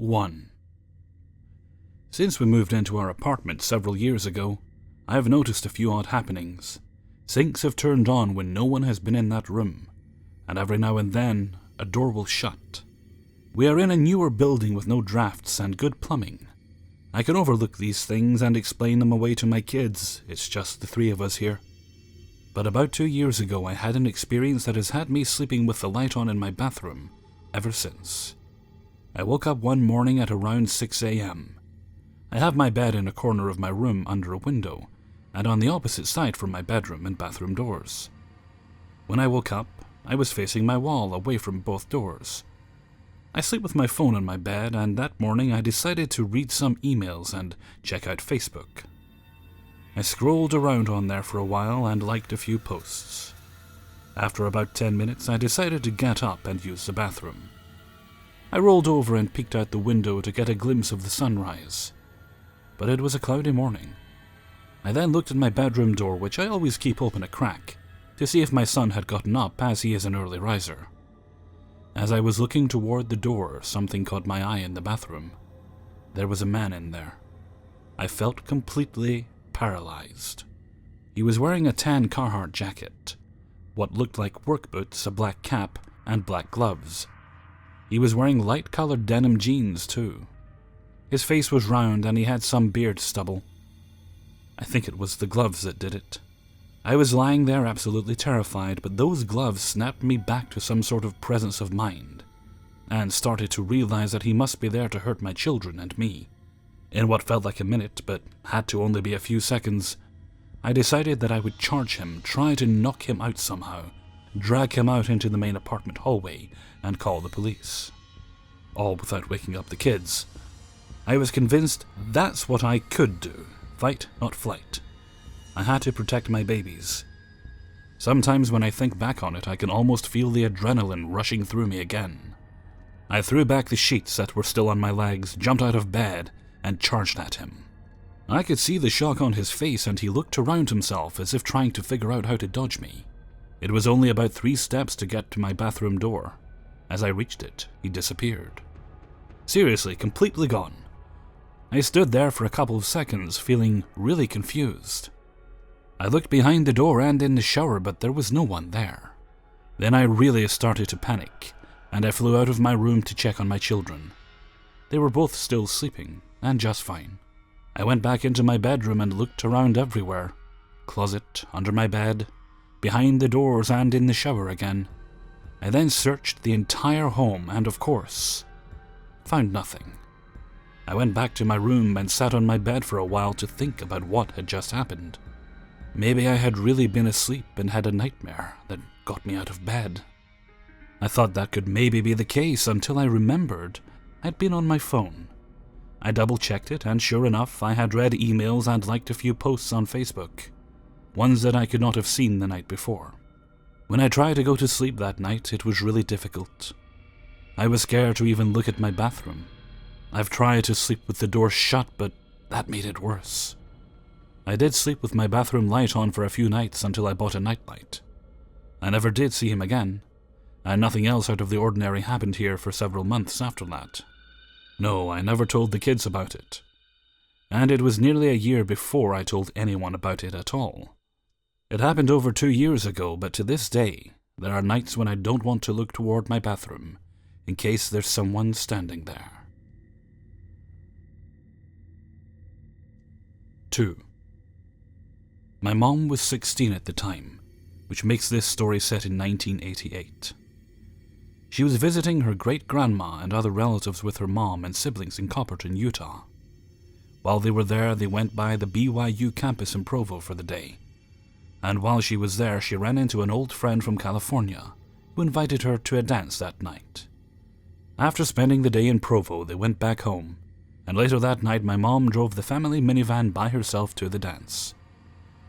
1. Since we moved into our apartment several years ago, I have noticed a few odd happenings. Sinks have turned on when no one has been in that room, and every now and then, a door will shut. We are in a newer building with no drafts and good plumbing. I can overlook these things and explain them away to my kids. It's just the three of us here. But about 2 years ago, I had an experience that has had me sleeping with the light on in my bathroom ever since. I woke up one morning at around 6 a.m. I have my bed in a corner of my room under a window, and on the opposite side from my bedroom and bathroom doors. When I woke up, I was facing my wall away from both doors. I sleep with my phone on my bed, and that morning I decided to read some emails and check out Facebook. I scrolled around on there for a while and liked a few posts. After about 10 minutes, I decided to get up and use the bathroom. I rolled over and peeked out the window to get a glimpse of the sunrise, but it was a cloudy morning. I then looked at my bedroom door, which I always keep open a crack, to see if my son had gotten up, as he is an early riser. As I was looking toward the door, something caught my eye in the bathroom. There was a man in there. I felt completely paralyzed. He was wearing a tan Carhartt jacket, what looked like work boots, a black cap, and black gloves. He was wearing light-colored denim jeans, too. His face was round and he had some beard stubble. I think it was the gloves that did it. I was lying there absolutely terrified, but those gloves snapped me back to some sort of presence of mind, and started to realize that he must be there to hurt my children and me. In what felt like a minute, but had to only be a few seconds, I decided that I would charge him, try to knock him out somehow, drag him out into the main apartment hallway, and call the police. All without waking up the kids. I was convinced that's what I could do. Fight, not flight. I had to protect my babies. Sometimes when I think back on it, I can almost feel the adrenaline rushing through me again. I threw back the sheets that were still on my legs, jumped out of bed, and charged at him. I could see the shock on his face, and he looked around himself as if trying to figure out how to dodge me. It was only about 3 steps to get to my bathroom door. As I reached it, he disappeared. Seriously, completely gone. I stood there for a couple of seconds, feeling really confused. I looked behind the door and in the shower, but there was no one there. Then I really started to panic, and I flew out of my room to check on my children. They were both still sleeping, and just fine. I went back into my bedroom and looked around everywhere. Closet, under my bed, behind the doors, and in the shower again. I then searched the entire home and, of course, found nothing. I went back to my room and sat on my bed for a while to think about what had just happened. Maybe I had really been asleep and had a nightmare that got me out of bed. I thought that could maybe be the case until I remembered I'd been on my phone. I double-checked it, and sure enough, I had read emails and liked a few posts on Facebook, ones that I could not have seen the night before. When I tried to go to sleep that night, it was really difficult. I was scared to even look at my bathroom. I've tried to sleep with the door shut, but that made it worse. I did sleep with my bathroom light on for a few nights until I bought a nightlight. I never did see him again, and nothing else out of the ordinary happened here for several months after that. No, I never told the kids about it. And it was nearly a year before I told anyone about it at all. It happened over 2 years ago, but to this day, there are nights when I don't want to look toward my bathroom, in case there's someone standing there. 2. My mom was 16 at the time, which makes this story set in 1988. She was visiting her great-grandma and other relatives with her mom and siblings in Copperton, Utah. While they were there, they went by the BYU campus in Provo for the day. And while she was there, she ran into an old friend from California, who invited her to a dance that night. After spending the day in Provo, they went back home, and later that night my mom drove the family minivan by herself to the dance.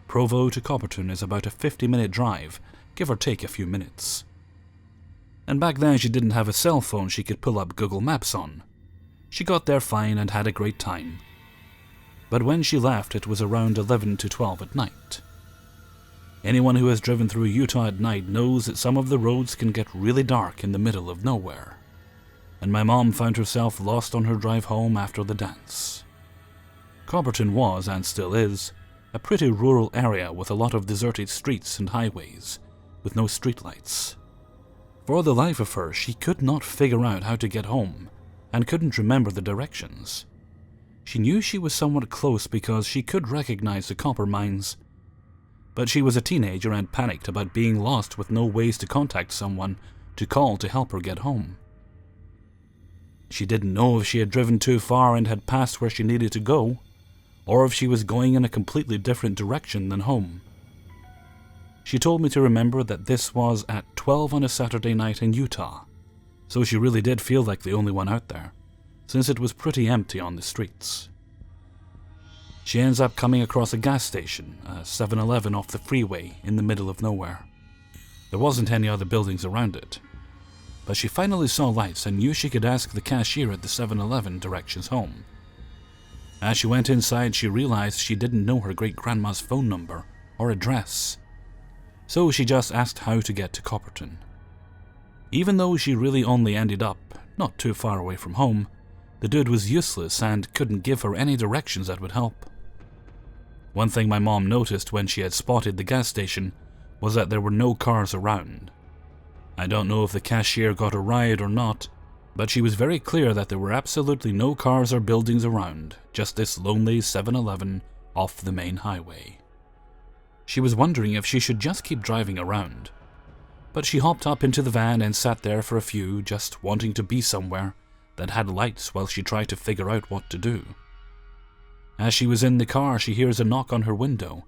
Provo to Copperton is about a 50-minute drive, give or take a few minutes. And back then she didn't have a cell phone she could pull up Google Maps on. She got there fine and had a great time. But when she left, it was around 11 to 12 at night. Anyone who has driven through Utah at night knows that some of the roads can get really dark in the middle of nowhere. and my mom found herself lost on her drive home after the dance. Copperton was, and still is, a pretty rural area with a lot of deserted streets and highways, with no streetlights. For the life of her, she could not figure out how to get home, and couldn't remember the directions. She knew she was somewhat close because she could recognize the copper mines, but she was a teenager and panicked about being lost with no ways to contact someone to call to help her get home. She didn't know if she had driven too far and had passed where she needed to go, or if she was going in a completely different direction than home. She told me to remember that this was at 12 on a Saturday night in Utah, so she really did feel like the only one out there, since it was pretty empty on the streets. She ends up coming across a gas station, a 7-Eleven off the freeway in the middle of nowhere. There wasn't any other buildings around it, but she finally saw lights and knew she could ask the cashier at the 7-Eleven directions home. As she went inside, she realized she didn't know her great-grandma's phone number or address, so she just asked how to get to Copperton. Even though she really only ended up not too far away from home, the dude was useless and couldn't give her any directions that would help. One thing my mom noticed when she had spotted the gas station was that there were no cars around. I don't know if the cashier got a ride or not, but she was very clear that there were absolutely no cars or buildings around, just this lonely 7-Eleven off the main highway. She was wondering if she should just keep driving around, but she hopped up into the van and sat there for a few, just wanting to be somewhere that had lights while she tried to figure out what to do. As she was in the car, she hears a knock on her window,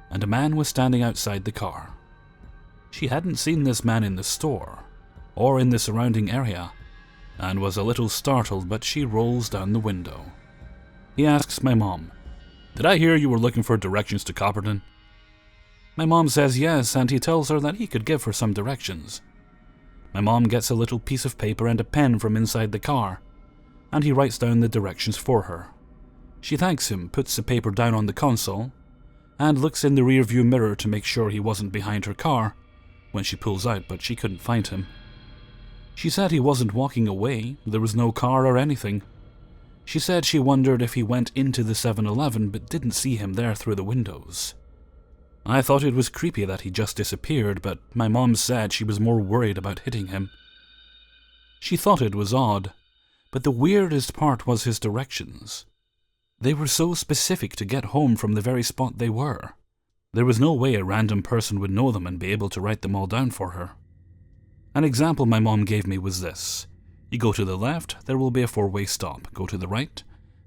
and a man was standing outside the car. She hadn't seen this man in the store, or in the surrounding area, and was a little startled, but she rolls down the window. He asks my mom, "Did I hear you were looking for directions to Copperton?" My mom says yes, and he tells her that he could give her some directions. My mom gets a little piece of paper and a pen from inside the car, and he writes down the directions for her. She thanks him, puts the paper down on the console, and looks in the rearview mirror to make sure he wasn't behind her car when she pulls out, but she couldn't find him. She said he wasn't walking away, there was no car or anything. She said she wondered if he went into the 7-Eleven but didn't see him there through the windows. I thought it was creepy that he just disappeared, but my mom said she was more worried about hitting him. She thought it was odd, but the weirdest part was his directions. They were so specific to get home from the very spot they were. There was no way a random person would know them and be able to write them all down for her. An example my mom gave me was this. You go to the left, there will be a 4-way stop. Go to the right,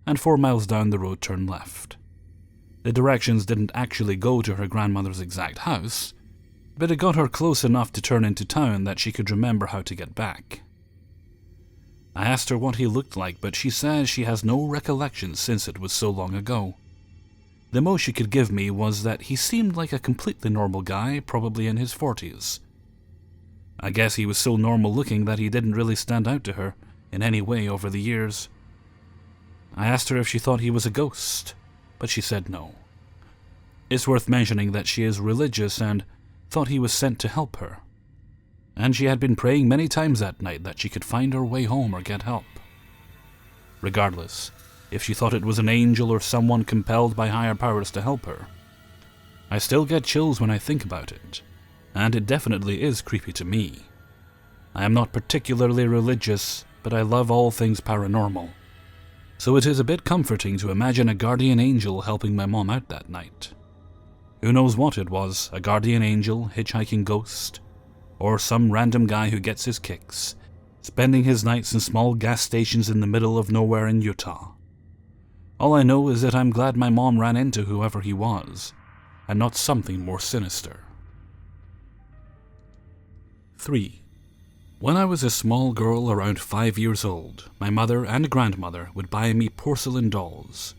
and 4 miles down the road turn left. The directions didn't actually go to her grandmother's exact house, but it got her close enough to turn into town that she could remember how to get back. I asked her what he looked like, but she says she has no recollection since it was so long ago. The most she could give me was that he seemed like a completely normal guy, probably in his 40s. I guess he was so normal looking that he didn't really stand out to her in any way over the years. I asked her if she thought he was a ghost, but she said no. It's worth mentioning that she is religious and thought he was sent to help her, and she had been praying many times that night that she could find her way home or get help. Regardless, if she thought it was an angel or someone compelled by higher powers to help her, I still get chills when I think about it, and it definitely is creepy to me. I am not particularly religious, but I love all things paranormal, so it is a bit comforting to imagine a guardian angel helping my mom out that night. Who knows what it was, a guardian angel, hitchhiking ghost, or some random guy who gets his kicks, spending his nights in small gas stations in the middle of nowhere in Utah. All I know is that I'm glad my mom ran into whoever he was, and not something more sinister. 3. When I was a small girl around 5 years old, my mother and grandmother would buy me porcelain dolls.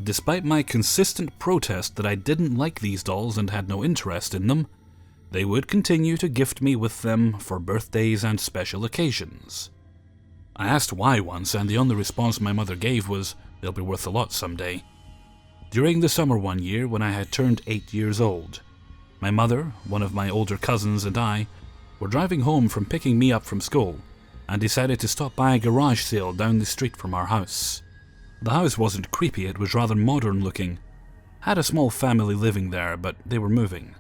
Despite my consistent protest that I didn't like these dolls and had no interest in them, they would continue to gift me with them for birthdays and special occasions. I asked why once, and the only response my mother gave was, "They'll be worth a lot someday." During the summer one year, when I had turned 8 years old, my mother, one of my older cousins, and I were driving home from picking me up from school and decided to stop by a garage sale down the street from our house. The house wasn't creepy, it was rather modern looking. Had a small family living there, but they were moving.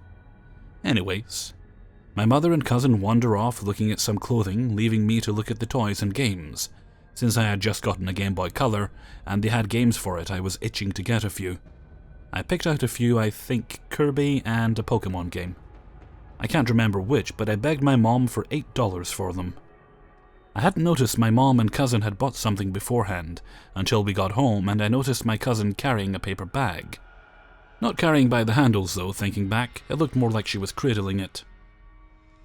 Anyways, my mother and cousin wander off looking at some clothing, leaving me to look at the toys and games. Since I had just gotten a Game Boy Color, and they had games for it, I was itching to get a few. I picked out a few, I think Kirby and a Pokemon game. I can't remember which, but I begged my mom for $8 for them. I hadn't noticed my mom and cousin had bought something beforehand, until we got home and I noticed my cousin carrying a paper bag. Not carrying by the handles though, thinking back, it looked more like she was cradling it.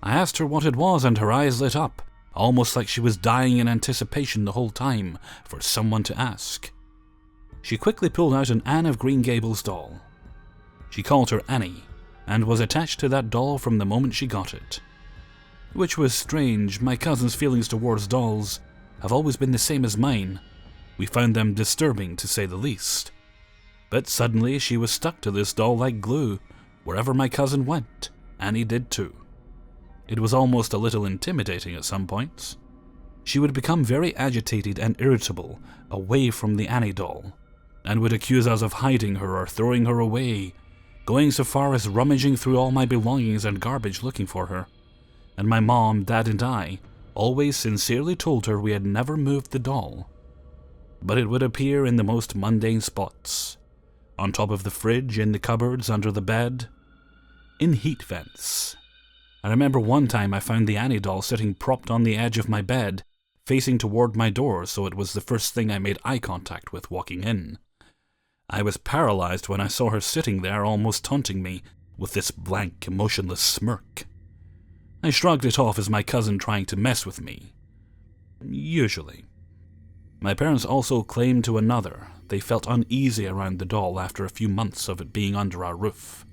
I asked her what it was and her eyes lit up, almost like she was dying in anticipation the whole time for someone to ask. She quickly pulled out an Anne of Green Gables doll. She called her Annie, and was attached to that doll from the moment she got it. Which was strange. My cousin's feelings towards dolls have always been the same as mine. We found them disturbing, to say the least. But suddenly she was stuck to this doll like glue. Wherever my cousin went, Annie did too. It was almost a little intimidating at some points. She would become very agitated and irritable away from the Annie doll, and would accuse us of hiding her or throwing her away, going so far as rummaging through all my belongings and garbage looking for her. And my mom, dad, and I always sincerely told her we had never moved the doll. But it would appear in the most mundane spots. On top of the fridge, in the cupboards, under the bed, in heat vents. I remember one time I found the Annie doll sitting propped on the edge of my bed, facing toward my door, so it was the first thing I made eye contact with walking in. I was paralyzed when I saw her sitting there almost taunting me with this blank, emotionless smirk. I shrugged it off as my cousin trying to mess with me. Usually. My parents also claimed to another they felt uneasy around the doll after a few months of it being under our roof.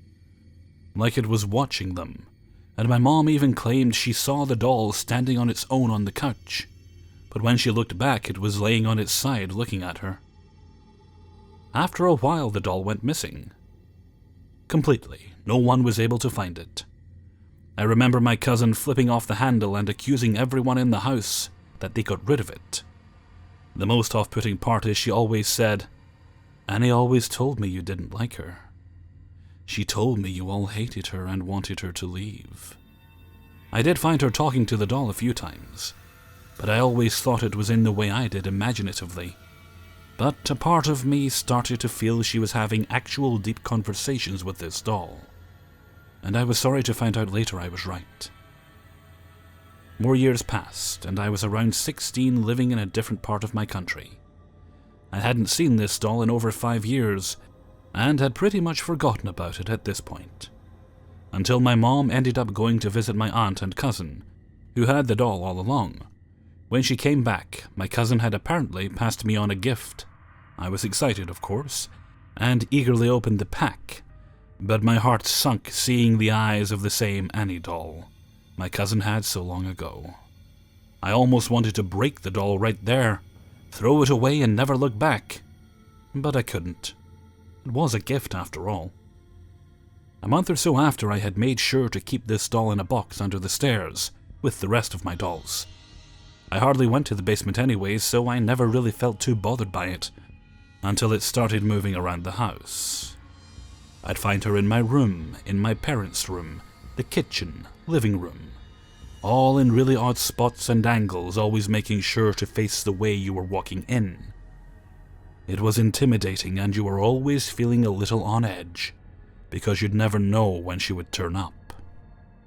Like it was watching them, and my mom even claimed she saw the doll standing on its own on the couch, but when she looked back it was laying on its side looking at her. After a while the doll went missing. Completely. No one was able to find it. I remember my cousin flipping off the handle and accusing everyone in the house that they got rid of it. The most off-putting part is she always said, "Annie always told me you didn't like her. She told me you all hated her and wanted her to leave." I did find her talking to the doll a few times, but I always thought it was in the way I did imaginatively. But a part of me started to feel she was having actual deep conversations with this doll, and I was sorry to find out later I was right. More years passed, and I was around 16 living in a different part of my country. I hadn't seen this doll in over 5 years, and had pretty much forgotten about it at this point. Until my mom ended up going to visit my aunt and cousin, who had the doll all along. When she came back, my cousin had apparently passed me on a gift. I was excited, of course, and eagerly opened the pack, but my heart sunk seeing the eyes of the same Annie doll my cousin had so long ago. I almost wanted to break the doll right there, throw it away and never look back, but I couldn't. It was a gift after all. A month or so after, I had made sure to keep this doll in a box under the stairs with the rest of my dolls. I hardly went to the basement anyways, so I never really felt too bothered by it, until it started moving around the house. I'd find her in my room, in my parents' room, the kitchen, living room, all in really odd spots and angles, always making sure to face the way you were walking in. It was intimidating, and you were always feeling a little on edge, because you'd never know when she would turn up.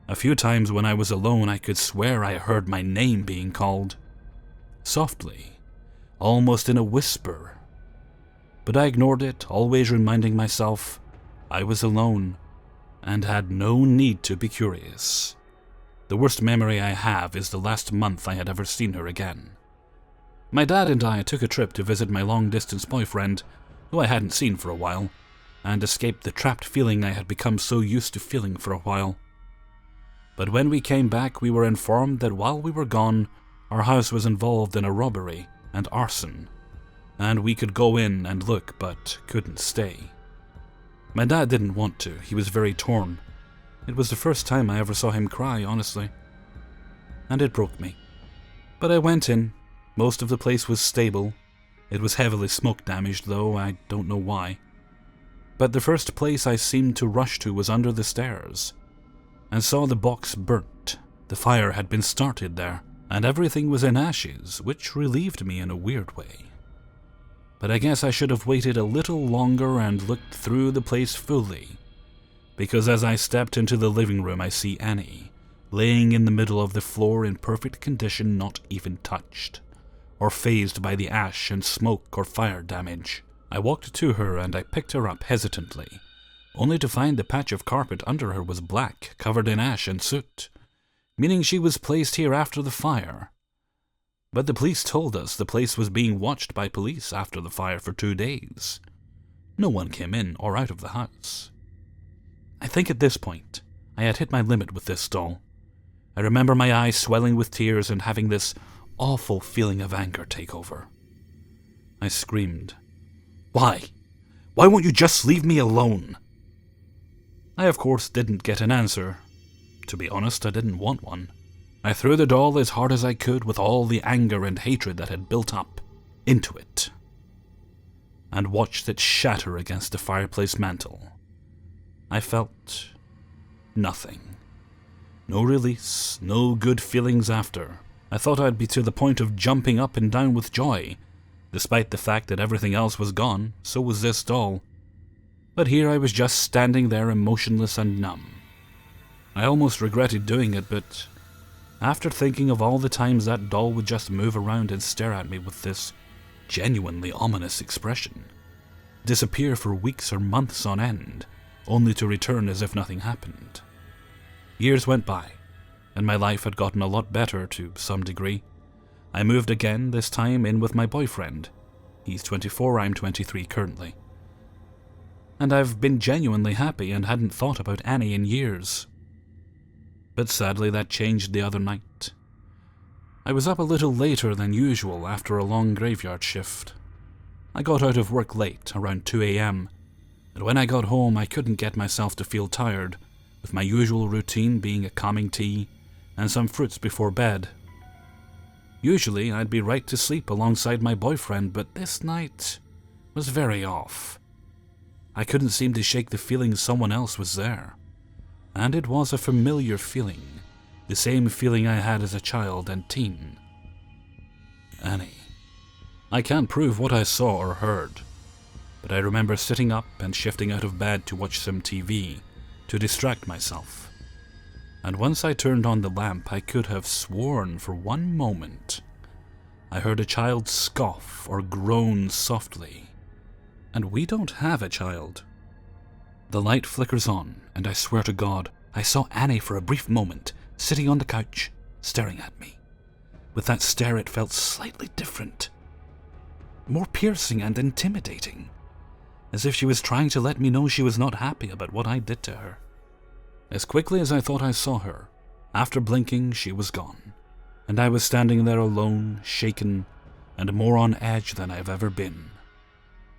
A few times when I was alone, I could swear I heard my name being called. Softly, almost in a whisper. But I ignored it, always reminding myself I was alone, and had no need to be curious. The worst memory I have is the last month I had ever seen her again. My dad and I took a trip to visit my long-distance boyfriend, who I hadn't seen for a while, and escaped the trapped feeling I had become so used to feeling for a while. But when we came back, we were informed that while we were gone, our house was involved in a robbery and arson, and we could go in and look but couldn't stay. My dad didn't want to. He was very torn. It was the first time I ever saw him cry, honestly. And it broke me. But I went in. Most of the place was stable. It was heavily smoke damaged, though, I don't know why. But the first place I seemed to rush to was under the stairs, and saw the box burnt. The fire had been started there, and everything was in ashes, which relieved me in a weird way. But I guess I should have waited a little longer and looked through the place fully, because as I stepped into the living room I see Annie, laying in the middle of the floor in perfect condition, not even touched, or fazed by the ash and smoke or fire damage. I walked to her and I picked her up hesitantly, only to find the patch of carpet under her was black, covered in ash and soot, meaning she was placed here after the fire. But the police told us the place was being watched by police after the fire for 2 days. No one came in or out of the house. I think at this point, I had hit my limit with this doll. I remember my eyes swelling with tears and having this awful feeling of anger take over. I screamed, "Why? Why won't you just leave me alone?" I, of course, didn't get an answer. To be honest, I didn't want one. I threw the doll as hard as I could with all the anger and hatred that had built up into it, and watched it shatter against the fireplace mantel. I felt nothing. No release, no good feelings after. I thought I'd be to the point of jumping up and down with joy. Despite the fact that everything else was gone, so was this doll. But here I was just standing there emotionless and numb. I almost regretted doing it, but after thinking of all the times that doll would just move around and stare at me with this genuinely ominous expression, disappear for weeks or months on end, only to return as if nothing happened. Years went by, and my life had gotten a lot better to some degree. I moved again, this time in with my boyfriend. He's 24, I'm 23 currently. And I've been genuinely happy and hadn't thought about Annie in years. But sadly that changed the other night. I was up a little later than usual after a long graveyard shift. I got out of work late, around 2 a.m, and when I got home I couldn't get myself to feel tired, with my usual routine being a calming tea and some fruits before bed. Usually I'd be right to sleep alongside my boyfriend, but this night was very off. I couldn't seem to shake the feeling someone else was there. And it was a familiar feeling, the same feeling I had as a child and teen. Annie. I can't prove what I saw or heard, but I remember sitting up and shifting out of bed to watch some TV, to distract myself. And once I turned on the lamp, I could have sworn for one moment I heard a child scoff or groan softly. And we don't have a child. The light flickers on, and I swear to God, I saw Annie for a brief moment, sitting on the couch, staring at me. With that stare it felt slightly different. More piercing and intimidating. As if she was trying to let me know she was not happy about what I did to her. As quickly as I thought I saw her, after blinking she was gone, and I was standing there alone, shaken, and more on edge than I've ever been.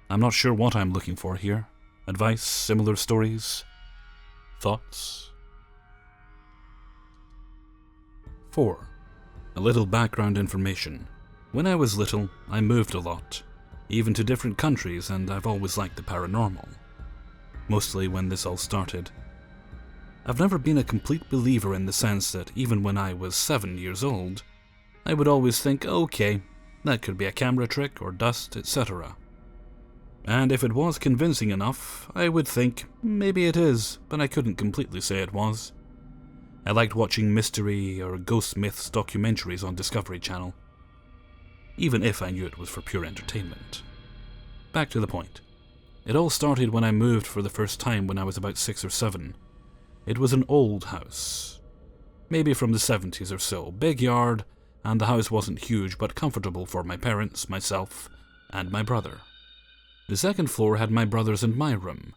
I'm not sure what I'm looking for here. Advice, similar stories, thoughts? 4. A little background information. When I was little, I moved a lot, even to different countries, and I've always liked the paranormal. Mostly when this all started. I've never been a complete believer in the sense that even when I was 7 years old, I would always think, okay, that could be a camera trick or dust, etc. And if it was convincing enough, I would think, maybe it is, but I couldn't completely say it was. I liked watching mystery or ghost myths documentaries on Discovery Channel, even if I knew it was for pure entertainment. Back to the point. It all started when I moved for the first time when I was about 6 or 7. It was an old house, maybe from the 70s or so, big yard, and the house wasn't huge but comfortable for my parents, myself, and my brother. The second floor had my brother's and my room,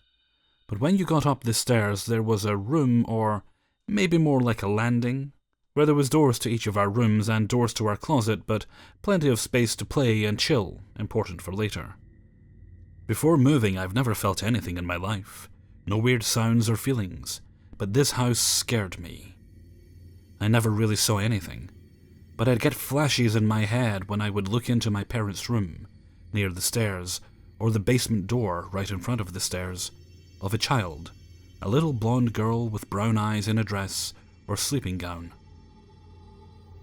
but when you got up the stairs there was a room, or maybe more like a landing, where there was doors to each of our rooms and doors to our closet, but plenty of space to play and chill, important for later. Before moving I've never felt anything in my life, no weird sounds or feelings, but this house scared me. I never really saw anything, but I'd get flashes in my head when I would look into my parents' room, near the stairs, or the basement door right in front of the stairs, of a child, a little blonde girl with brown eyes in a dress or sleeping gown.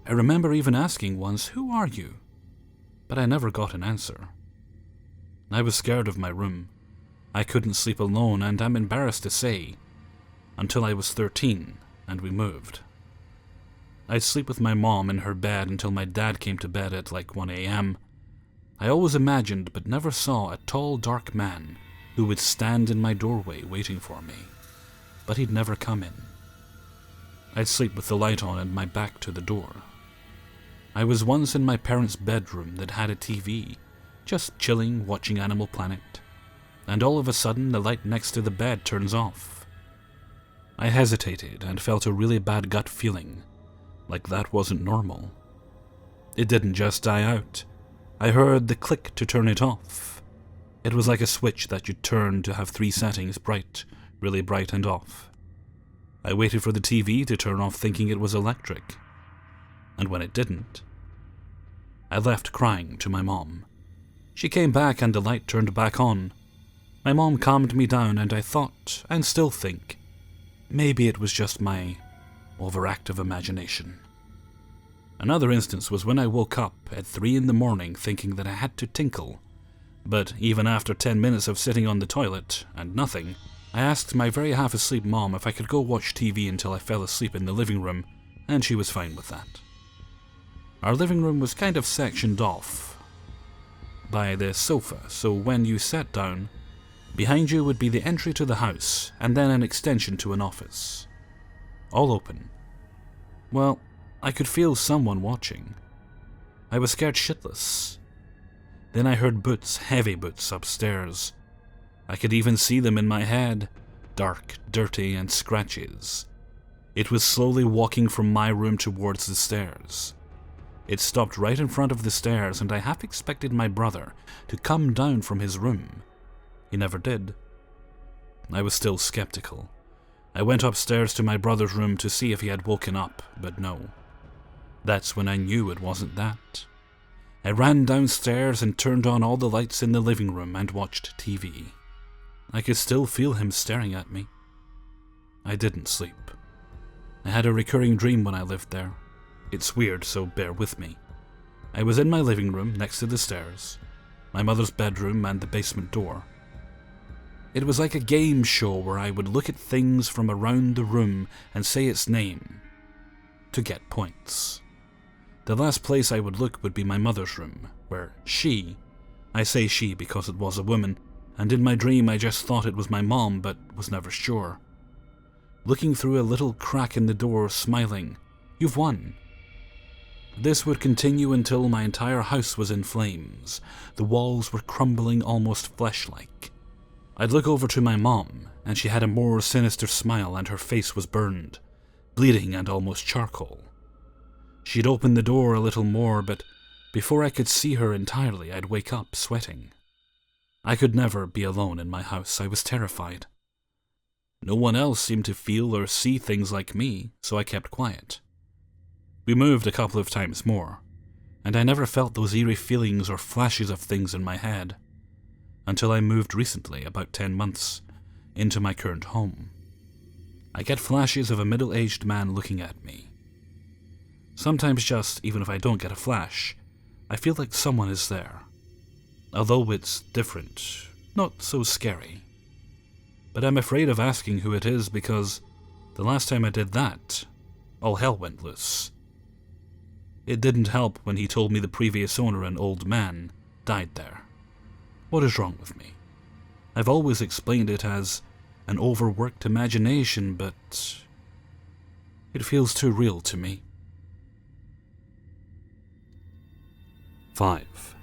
I remember even asking once, "Who are you?" But I never got an answer. I was scared of my room. I couldn't sleep alone, and I'm embarrassed to say, until I was 13 and we moved. I'd sleep with my mom in her bed until my dad came to bed at like 1 a.m. I always imagined but never saw a tall, dark man who would stand in my doorway waiting for me, but he'd never come in. I'd sleep with the light on and my back to the door. I was once in my parents' bedroom that had a TV, just chilling, watching Animal Planet, and all of a sudden the light next to the bed turns off. I hesitated and felt a really bad gut feeling, like that wasn't normal. It didn't just die out. I heard the click to turn it off. It was like a switch that you turn to have 3 settings: bright, really bright, and off. I waited for the TV to turn off thinking it was electric, and when it didn't, I left crying to my mom. She came back and the light turned back on. My mom calmed me down and I thought, and still think, maybe it was just my overactive imagination. Another instance was when I woke up at 3 in the morning thinking that I had to tinkle, but even after 10 minutes of sitting on the toilet and nothing, I asked my very half-asleep mom if I could go watch TV until I fell asleep in the living room, and she was fine with that. Our living room was kind of sectioned off by the sofa, so when you sat down, behind you would be the entry to the house, and then an extension to an office. All open. Well, I could feel someone watching. I was scared shitless. Then I heard boots, heavy boots, upstairs. I could even see them in my head, dark, dirty, and scratches. It was slowly walking from my room towards the stairs. It stopped right in front of the stairs, and I half expected my brother to come down from his room. He never did. I was still skeptical. I went upstairs to my brother's room to see if he had woken up, but no. That's when I knew it wasn't that. I ran downstairs and turned on all the lights in the living room and watched TV. I could still feel him staring at me. I didn't sleep. I had a recurring dream when I lived there. It's weird, so bear with me. I was in my living room next to the stairs, my mother's bedroom and the basement door. It was like a game show where I would look at things from around the room and say its name to get points. The last place I would look would be my mother's room, where I say she because it was a woman, and in my dream I just thought it was my mom but was never sure. Looking through a little crack in the door, smiling, "You've won." This would continue until my entire house was in flames. The walls were crumbling almost flesh-like. I'd look over to my mom, and she had a more sinister smile and her face was burned, bleeding and almost charcoal. She'd open the door a little more, but before I could see her entirely, I'd wake up sweating. I could never be alone in my house. I was terrified. No one else seemed to feel or see things like me, so I kept quiet. We moved a couple of times more, and I never felt those eerie feelings or flashes of things in my head, until I moved recently, about 10 months, into my current home. I get flashes of a middle-aged man looking at me. Sometimes even if I don't get a flash, I feel like someone is there. Although it's different, not so scary. But I'm afraid of asking who it is because the last time I did that, all hell went loose. It didn't help when he told me the previous owner, an old man, died there. What is wrong with me? I've always explained it as an overworked imagination, but it feels too real to me. 5.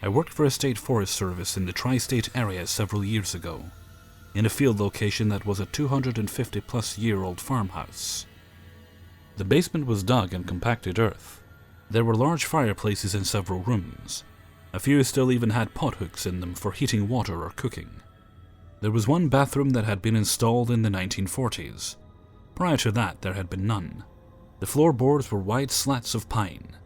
I worked for a state forest service in the tri-state area several years ago, in a field location that was a 250-plus-year-old farmhouse. The basement was dug in compacted earth. There were large fireplaces in several rooms. A few still even had pothooks in them for heating water or cooking. There was one bathroom that had been installed in the 1940s. Prior to that, there had been none. The floorboards were wide slats of pine,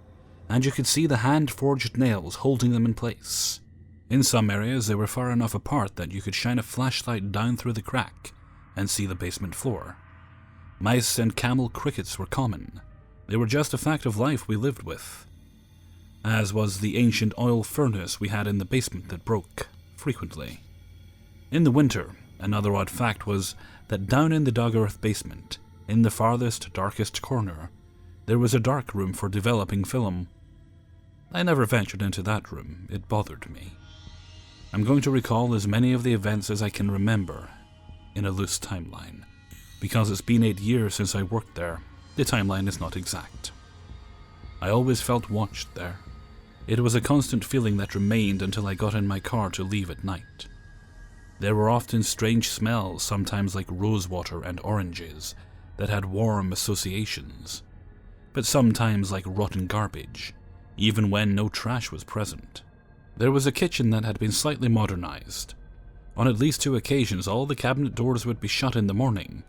and you could see the hand-forged nails holding them in place. In some areas they were far enough apart that you could shine a flashlight down through the crack and see the basement floor. Mice and camel crickets were common. They were just a fact of life we lived with, as was the ancient oil furnace we had in the basement that broke frequently. In the winter, another odd fact was that down in the dug earth basement, in the farthest, darkest corner, there was a dark room for developing film. I never ventured into that room. It bothered me. I'm going to recall as many of the events as I can remember in a loose timeline. Because it's been 8 years since I worked there, the timeline is not exact. I always felt watched there. It was a constant feeling that remained until I got in my car to leave at night. There were often strange smells, sometimes like rosewater and oranges, that had warm associations, but sometimes like rotten garbage, even when no trash was present. There was a kitchen that had been slightly modernized. On at least 2 occasions, all the cabinet doors would be shut in the morning,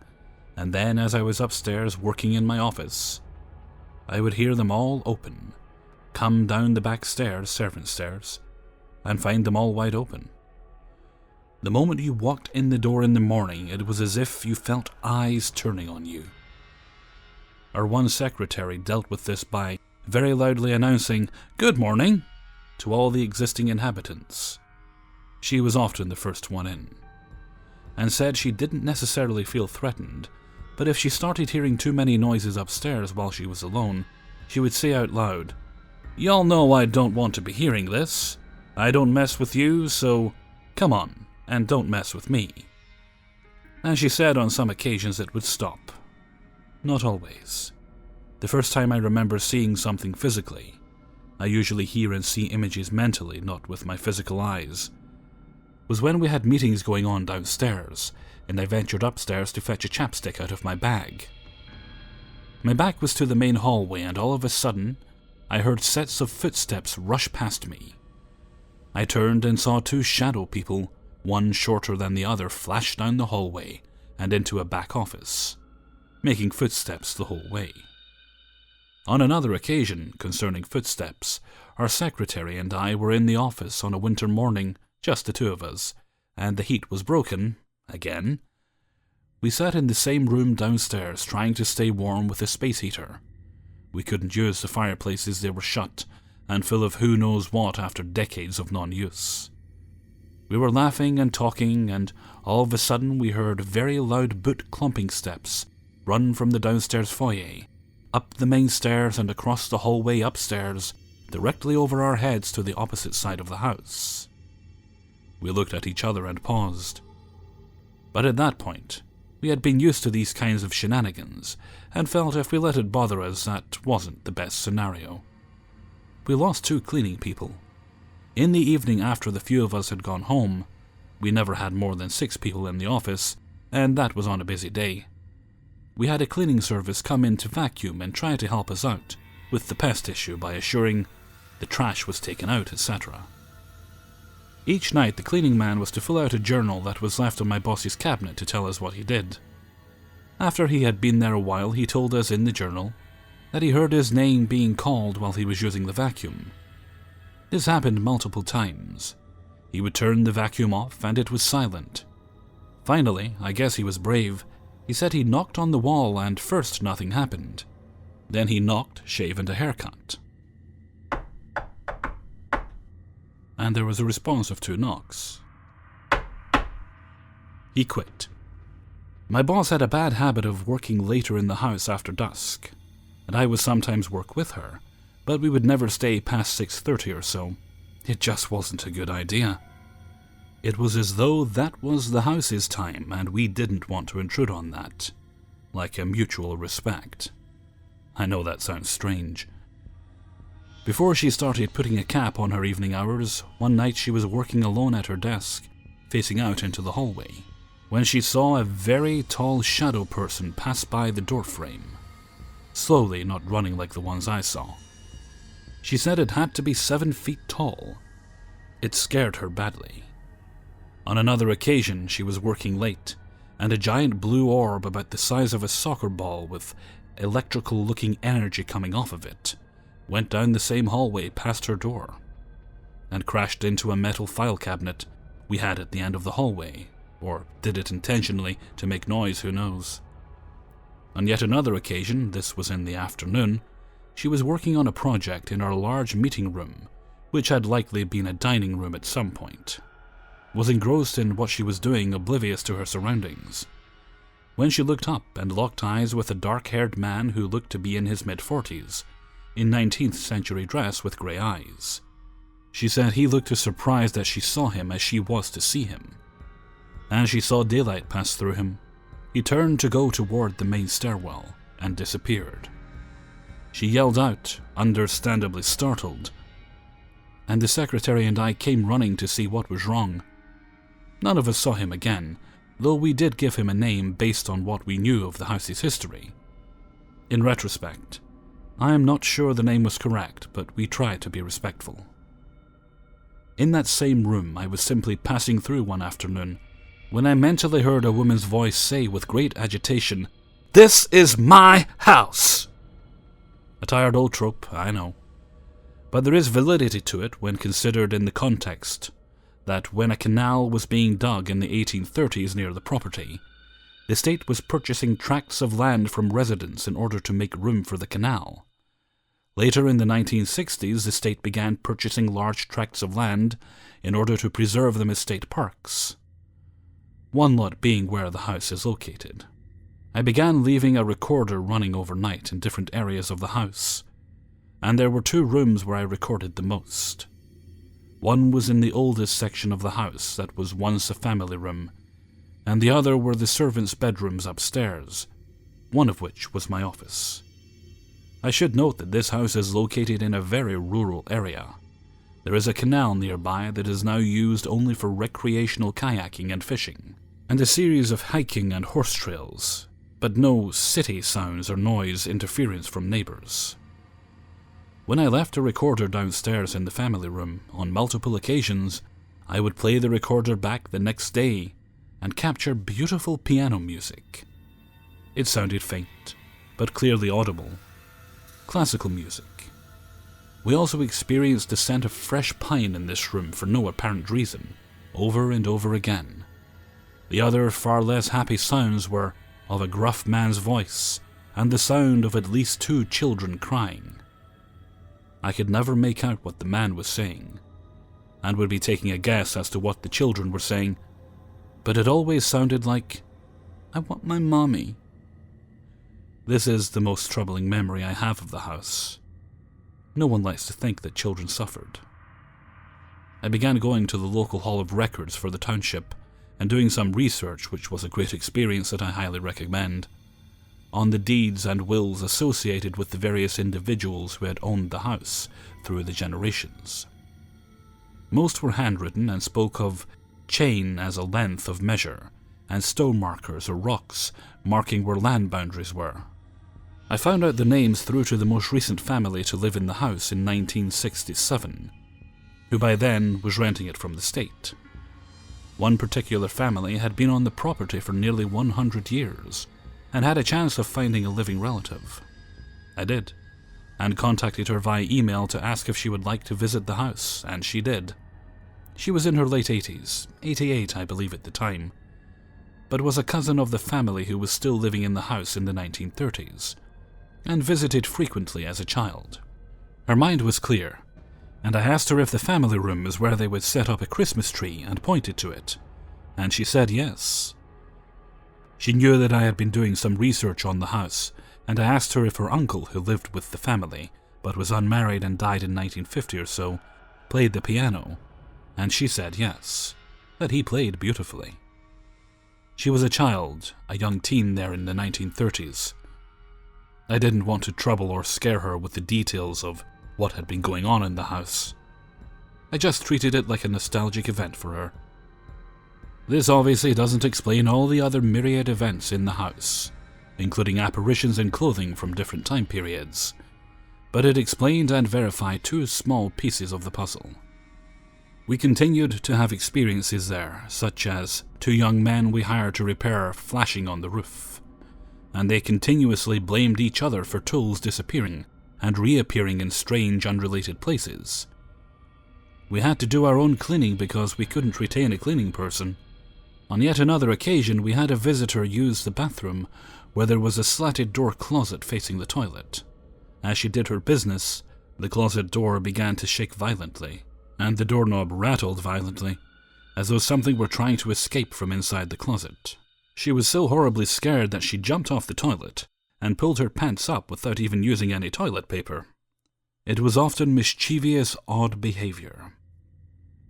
and then as I was upstairs working in my office, I would hear them all open, come down the back stairs, servant stairs, and find them all wide open. The moment you walked in the door in the morning, it was as if you felt eyes turning on you. Our one secretary dealt with this by very loudly announcing, "Good morning," to all the existing inhabitants. She was often the first one in, and said she didn't necessarily feel threatened, but if she started hearing too many noises upstairs while she was alone, she would say out loud, "Y'all know I don't want to be hearing this. I don't mess with you, so come on, and don't mess with me." And she said on some occasions it would stop. Not always. The first time I remember seeing something physically, I usually hear and see images mentally, not with my physical eyes, was when we had meetings going on downstairs, and I ventured upstairs to fetch a chapstick out of my bag. My back was to the main hallway, and all of a sudden, I heard sets of footsteps rush past me. I turned and saw 2 shadow people, one shorter than the other, flash down the hallway and into a back office, making footsteps the whole way. On another occasion, concerning footsteps, our secretary and I were in the office on a winter morning, just the 2 of us, and the heat was broken, again. We sat in the same room downstairs trying to stay warm with a space heater. We couldn't use the fireplaces, they were shut, and full of who knows what after decades of non-use. We were laughing and talking, and all of a sudden we heard very loud boot clumping steps run from the downstairs foyer, up the main stairs and across the hallway upstairs, directly over our heads to the opposite side of the house. We looked at each other and paused. But at that point, we had been used to these kinds of shenanigans, and felt if we let it bother us, that wasn't the best scenario. We lost 2 cleaning people. In the evening after the few of us had gone home, we never had more than 6 people in the office, and that was on a busy day. We had a cleaning service come in to vacuum and try to help us out with the pest issue by assuring the trash was taken out, etc. Each night the cleaning man was to fill out a journal that was left on my boss's cabinet to tell us what he did. After he had been there a while, he told us in the journal that he heard his name being called while he was using the vacuum. This happened multiple times. He would turn the vacuum off and it was silent. Finally, I guess he was brave, he said he knocked on the wall and first nothing happened. Then he knocked, shave and a haircut. And there was a response of 2 knocks. He quit. My boss had a bad habit of working later in the house after dusk, and I would sometimes work with her, but we would never stay past 6:30 or so. It just wasn't a good idea. It was as though that was the house's time, and we didn't want to intrude on that, like a mutual respect. I know that sounds strange. Before she started putting a cap on her evening hours, one night she was working alone at her desk, facing out into the hallway, when she saw a very tall shadow person pass by the doorframe, slowly, not running like the ones I saw. She said it had to be 7 feet tall. It scared her badly. On another occasion, she was working late, and a giant blue orb about the size of a soccer ball with electrical-looking energy coming off of it, went down the same hallway past her door, and crashed into a metal file cabinet we had at the end of the hallway, or did it intentionally to make noise, who knows. On yet another occasion, this was in the afternoon, she was working on a project in our large meeting room, which had likely been a dining room at some point. Was engrossed in what she was doing, oblivious to her surroundings, when she looked up and locked eyes with a dark-haired man who looked to be in his mid-40s, in 19th century dress with grey eyes. She said he looked as surprised as she saw him as she was to see him. As she saw daylight pass through him, he turned to go toward the main stairwell and disappeared. She yelled out, understandably startled, and the secretary and I came running to see what was wrong. None of us saw him again, though we did give him a name based on what we knew of the house's history. In retrospect, I am not sure the name was correct, but we tried to be respectful. In that same room, I was simply passing through one afternoon when I mentally heard a woman's voice say with great agitation, "This is my house!" A tired old trope, I know, but there is validity to it when considered in the context that when a canal was being dug in the 1830s near the property, the state was purchasing tracts of land from residents in order to make room for the canal. Later in the 1960s, the state began purchasing large tracts of land in order to preserve them as state parks, one lot being where the house is located. I began leaving a recorder running overnight in different areas of the house, and there were 2 rooms where I recorded the most. One was in the oldest section of the house that was once a family room, and the other were the servants' bedrooms upstairs, one of which was my office. I should note that this house is located in a very rural area. There is a canal nearby that is now used only for recreational kayaking and fishing, and a series of hiking and horse trails, but no city sounds or noise interference from neighbors. When I left a recorder downstairs in the family room, on multiple occasions, I would play the recorder back the next day and capture beautiful piano music. It sounded faint, but clearly audible. Classical music. We also experienced the scent of fresh pine in this room for no apparent reason, over and over again. The other, far less happy sounds were of a gruff man's voice and the sound of at least 2 children crying. I could never make out what the man was saying, and would be taking a guess as to what the children were saying, but it always sounded like, "I want my mommy." This is the most troubling memory I have of the house. No one likes to think that children suffered. I began going to the local Hall of Records for the township and doing some research, which was a great experience that I highly recommend, on the deeds and wills associated with the various individuals who had owned the house through the generations. Most were handwritten and spoke of chain as a length of measure, and stone markers or rocks marking where land boundaries were. I found out the names through to the most recent family to live in the house in 1967, who by then was renting it from the state. One particular family had been on the property for nearly 100 years, and had a chance of finding a living relative. I did, and contacted her via email to ask if she would like to visit the house, and she did. She was in her late 80s, 88 I believe at the time, but was a cousin of the family who was still living in the house in the 1930s, and visited frequently as a child. Her mind was clear, and I asked her if the family room is where they would set up a Christmas tree and pointed to it, and she said yes. She knew that I had been doing some research on the house, and I asked her if her uncle, who lived with the family, but was unmarried and died in 1950 or so, played the piano, and she said yes, that he played beautifully. She was a child, a young teen there in the 1930s. I didn't want to trouble or scare her with the details of what had been going on in the house. I just treated it like a nostalgic event for her. This obviously doesn't explain all the other myriad events in the house, including apparitions in clothing from different time periods, but it explained and verified 2 small pieces of the puzzle. We continued to have experiences there, such as 2 young men we hired to repair flashing on the roof, and they continuously blamed each other for tools disappearing and reappearing in strange, unrelated places. We had to do our own cleaning because we couldn't retain a cleaning person. On yet another occasion, we had a visitor use the bathroom where there was a slatted door closet facing the toilet. As she did her business, the closet door began to shake violently, and the doorknob rattled violently, as though something were trying to escape from inside the closet. She was so horribly scared that she jumped off the toilet and pulled her pants up without even using any toilet paper. It was often mischievous, odd behavior.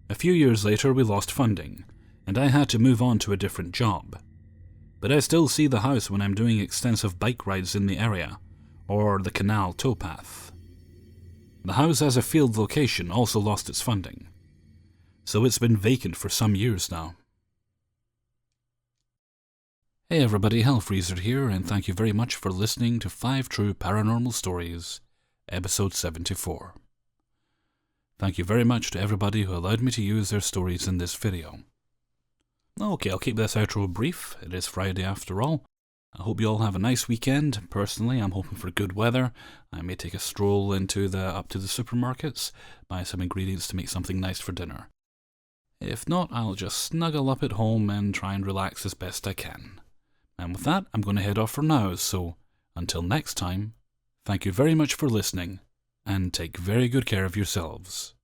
A few years later, we lost funding, and I had to move on to a different job. But I still see the house when I'm doing extensive bike rides in the area, or the canal towpath. The house as a field location also lost its funding, so it's been vacant for some years now. Hey everybody, Hellfreezer here, and thank you very much for listening to 5 True Paranormal Stories, episode 74. Thank you very much to everybody who allowed me to use their stories in this video. Okay, I'll keep this outro brief. It is Friday after all. I hope you all have a nice weekend. Personally, I'm hoping for good weather. I may take a stroll up to the supermarkets, buy some ingredients to make something nice for dinner. If not, I'll just snuggle up at home and try and relax as best I can. And with that, I'm going to head off for now, so until next time, thank you very much for listening, and take very good care of yourselves.